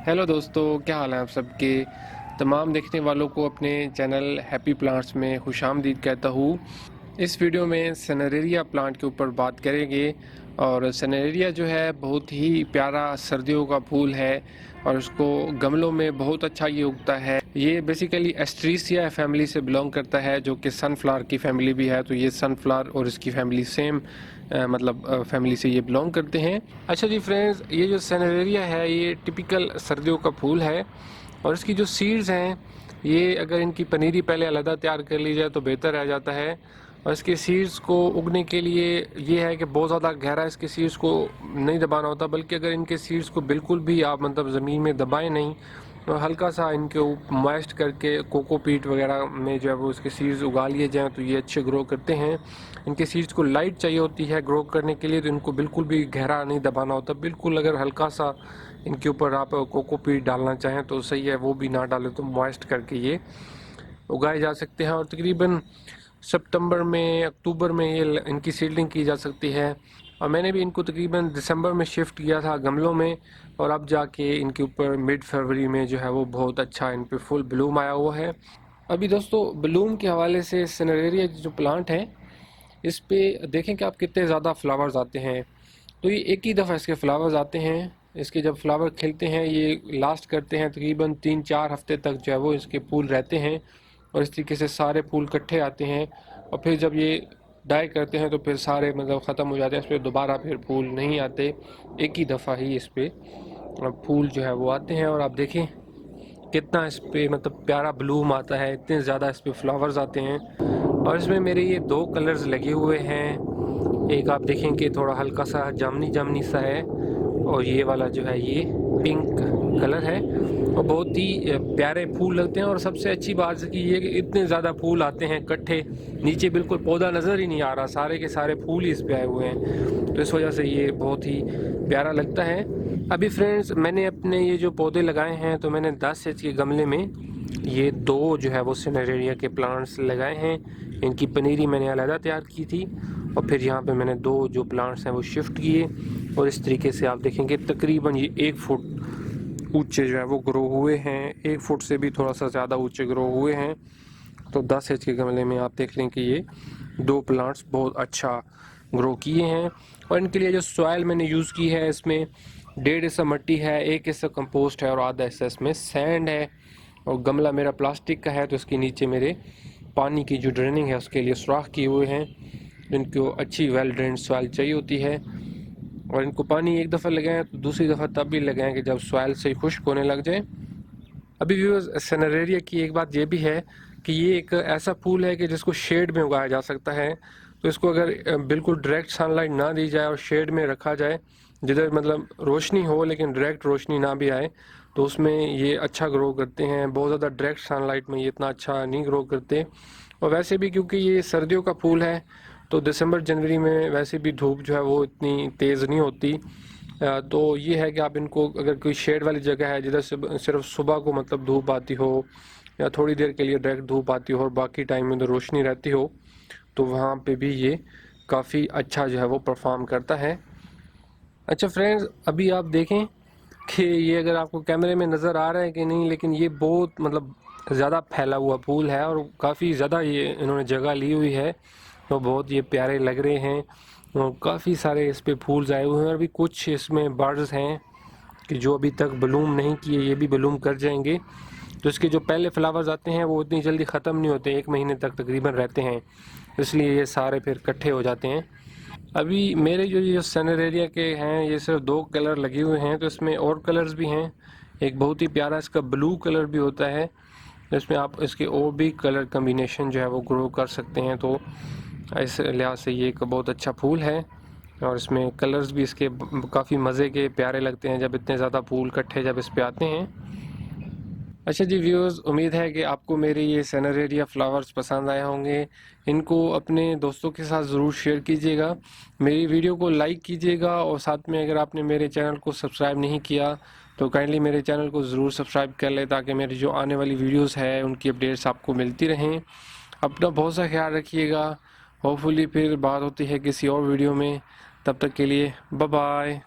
Hello दोस्तों, क्या हाल है आप सबके। तमाम देखने वालों को अपने चैनल हैप्पी प्लांट्स में खुशामदीद कहता हूँ। इस वीडियो में सेनेरिया प्लांट के ऊपर बात करेंगे। और सेनेरिया जो है बहुत ही प्यारा सर्दियों का फूल है और उसको गमलों में बहुत अच्छा ये उगता है। ये बेसिकली एस्ट्रीसिया फैमिली से बिलोंग करता है, जो कि सनफ्लावर की फैमिली भी है। तो ये सनफ्लावर और इसकी फैमिली सेम फैमिली से ये बिलोंग करते हैं। अच्छा जी फ्रेंड्स, ये जो सेनेरिया है ये टिपिकल सर्दियों का फूल है और इसकी जो सीड्स हैं ये अगर इनकी पनीरी पहले अलग तैयार कर ली जाए तो बेहतर रह जाता है। और इसके सीड्स को उगने के लिए ये है कि बहुत ज़्यादा गहरा इसके सीड्स को नहीं दबाना होता, बल्कि अगर इनके सीड्स को बिल्कुल भी आप मतलब ज़मीन में दबाएं नहीं, तो हल्का सा इनके ऊपर मॉइस्ट करके कोकोपीट वगैरह में जो है वो इसके सीड्स उगा लिए जाएँ तो ये अच्छे ग्रो करते हैं। इनके सीड्स को लाइट चाहिए होती है ग्रो करने के लिए, तो इनको बिल्कुल भी गहरा नहीं दबाना होता। बिल्कुल अगर हल्का सा इनके ऊपर आप कोकोपीट डालना चाहें तो सही है, वो भी ना डालें तो मॉइस्ट करके ये उगाए जा सकते हैं। और तकरीबन सितंबर में अक्टूबर में ये इनकी सीडलिंग की जा सकती है। और मैंने भी इनको तकरीबन दिसंबर में शिफ्ट किया था गमलों में, और अब जाके इनके ऊपर मिड फरवरी में जो है वो बहुत अच्छा इन पे फुल ब्लूम आया हुआ है। अभी दोस्तों ब्लूम के हवाले से सेनेरिया जो प्लांट है इस पे देखें कि आप कितने ज़्यादा फ्लावर्स आते हैं। तो ये एक ही दफ़ा इसके फ्लावर्स आते हैं। इसके जब फ्लावर खिलते हैं ये लास्ट करते हैं तकरीबन 3-4 हफ्ते तक जो है वो इसके फूल रहते हैं। और इस तरीके से सारे फूल इकट्ठे आते हैं और फिर जब ये डाई करते हैं तो फिर सारे मतलब ख़त्म हो जाते हैं। इस पर दोबारा फिर फूल नहीं आते, एक ही दफ़ा ही इस पर फूल जो है वो आते हैं। और आप देखें कितना इस पर मतलब प्यारा ब्लूम आता है, इतने ज़्यादा इस पर फ्लावर्स आते हैं। और इसमें मेरे ये 2 कलर्स लगे हुए हैं। एक आप देखें कि थोड़ा हल्का सा जामनी जामनी सा है और ये वाला जो है ये पिंक कलर है और बहुत ही प्यारे फूल लगते हैं। और सबसे अच्छी बात है कि ये इतने ज़्यादा फूल आते हैं इकट्ठे, नीचे बिल्कुल पौधा नज़र ही नहीं आ रहा, सारे के सारे फूल ही इस पे आए हुए हैं। तो इस वजह से ये बहुत ही प्यारा लगता है। अभी फ्रेंड्स मैंने अपने ये जो पौधे लगाए हैं तो मैंने 10 इंच के गमले में ये 2 जो है वो सेनेरिया के प्लांट्स लगाए हैं। इनकी पनीरी मैंने अलग तैयार की थी और फिर यहाँ पे मैंने 2 जो प्लांट्स हैं वो शिफ्ट किए। और इस तरीके से आप देखेंगे तकरीबन ये 1 फुट ऊंचे जो है वो ग्रो हुए हैं, 1 फुट से भी थोड़ा सा ज़्यादा ऊंचे ग्रो हुए हैं। तो 10 इंच के गमले में आप देख लें कि ये 2 प्लांट्स बहुत अच्छा ग्रो किए हैं। और इनके लिए जो सॉइल मैंने यूज़ की है इसमें 1.5 हिस्सा मिट्टी है, 1 हिस्सा कंपोस्ट है और आधा हिस्सा इसमें सैंड है। और गमला मेरा प्लास्टिक का है तो इसके नीचे मेरे पानी की जो ड्रेनिंग है उसके लिए सुराख किए हुए हैं। इनको अच्छी वेल ड्रेन्ड सॉइल चाहिए होती है और इनको पानी एक दफ़ा लगाएं तो दूसरी दफ़ा तब भी लगाएं कि जब सॉइल से खुश्क होने लग जाए। अभी व्यूअर्स सेनेरिया की एक बात ये भी है कि ये एक ऐसा फूल है कि जिसको शेड में उगाया जा सकता है। तो इसको अगर बिल्कुल डायरेक्ट सनलाइट ना दी जाए और शेड में रखा जाए जिधर मतलब रोशनी हो लेकिन डायरेक्ट रोशनी ना भी आए तो उसमें ये अच्छा ग्रो करते हैं। बहुत ज़्यादा डायरेक्ट सनलाइट में ये इतना अच्छा नहीं ग्रो करते। और वैसे भी क्योंकि ये सर्दियों का फूल है तो दिसंबर जनवरी में वैसे भी धूप जो है वो इतनी तेज़ नहीं होती। तो ये है कि आप इनको अगर कोई शेड वाली जगह है जिधर से सिर्फ सुबह को मतलब धूप आती हो या थोड़ी देर के लिए डायरेक्ट धूप आती हो और बाकी टाइम में तो रोशनी रहती हो, तो वहाँ पे भी ये काफ़ी अच्छा जो है वो परफॉर्म करता है। अच्छा फ्रेंड्स, अभी आप देखें कि ये अगर आपको कैमरे में नज़र आ रहा है कि नहीं, लेकिन ये बहुत मतलब ज़्यादा फैला हुआ फूल है और काफ़ी ज़्यादा ये इन्होंने जगह ली हुई है। तो बहुत ये प्यारे लग रहे हैं और काफ़ी सारे इस पे फूल आए हुए हैं। और अभी कुछ इसमें बर्ड्स हैं कि जो अभी तक ब्लूम नहीं किए, ये भी ब्लूम कर जाएंगे। तो इसके जो पहले फ्लावर्स आते हैं वो इतनी जल्दी ख़त्म नहीं होते, 1 महीने तक तकरीबन रहते हैं, इसलिए ये सारे फिर इकट्ठे हो जाते हैं। अभी मेरे जो ये सेनेरिया के हैं ये सिर्फ 2 कलर लगे हुए हैं, तो इसमें और कलर्स भी हैं। एक बहुत ही प्यारा इसका ब्लू कलर भी होता है, इसमें आप इसके और भी कलर कम्बिनेशन जो है वो ग्रो कर सकते हैं। तो इस लिहाज से ये एक बहुत अच्छा फूल है और इसमें कलर्स भी इसके काफ़ी मज़े के प्यारे लगते हैं जब इतने ज़्यादा फूल इकट्ठे जब इस पे आते हैं। अच्छा जी व्यूअर्स, उम्मीद है कि आपको मेरे ये सेनेरिया फ्लावर्स पसंद आए होंगे। इनको अपने दोस्तों के साथ ज़रूर शेयर कीजिएगा, मेरी वीडियो को लाइक कीजिएगा और साथ में अगर आपने मेरे चैनल को सब्सक्राइब नहीं किया तो काइंडली मेरे चैनल को ज़रूर सब्सक्राइब कर लें ताकि मेरी जो आने वाली वीडियोस है उनकी अपडेट्स आपको मिलती रहें। अपना बहुत सा ख्याल रखिएगा। होपफुली फिर बात होती है किसी और वीडियो में, तब तक के लिए बाय बाय।